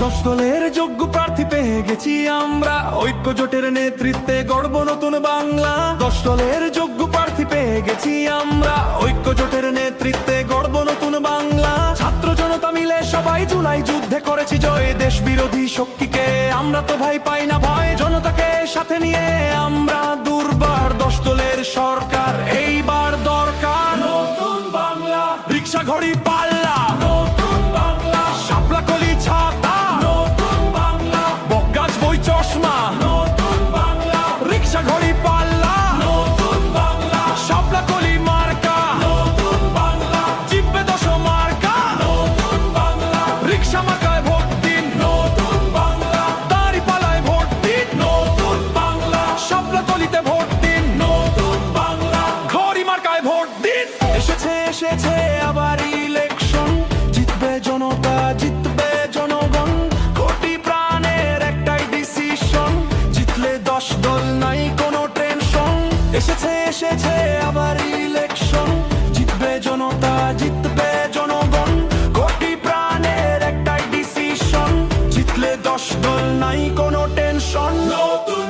10 দলের যোগ্য প্রার্থী পেয়ে গেছি আমরা, ঐক্য জোটের নেতৃত্বে গড়ব নতুন বাংলা। 10 দলের যোগ্য প্রার্থী পেয়ে গেছি আমরা, ঐক্য জোটের নেতৃত্বে গড়ব নতুন বাংলা। ছাত্র জনতা মিলে সবাই জুলাই যুদ্ধে করেছি জয়, দেশ বিরোধী শক্তিকে আমরা তো ভাই পাই না ভয়। জনতাকে সাথে নিয়ে আমরা দুর্বার, 10 দলের সরকার এইবার দরকার। নতুন বাংলা, রিক্সা ঘড়ি পাল্লা, নতুন বাংলা, শাপলা কলি ছাতা, নতুন বাংলা, বকগাছ বই চশমা, নতুন বাংলা, রিক্সা ঘড়ি পাল্লা, নতুন বাংলা, শাপলা কলি মার্কা, নতুন বাংলা, জিপে 10 মার্কা, নতুন বাংলা, রিক্সা মার্কায় ভোট দিন, নতুন বাংলা, দাঁড়িপাল্লায় ভোট দিন, নতুন বাংলা, শাপলা কলিতে ভোট দিন, নতুন বাংলা, ঘড়ি মার্কায় ভোট দিন। এসেছে আবার ইলেকশন, জিতবে জনতা, জিতবে জনগণ, কোটি প্রাণের একটাই ডিসিশন, জিতলে 10 দল নাই কোনো টেনশন। এসেছে আবার ইলেকশন, জিতবে জনতা, জিতবে জনগণ, কোটি প্রাণের একটাই ডিসিশন, জিতলে 10 দল নাই কোনো টেনশন। নতুন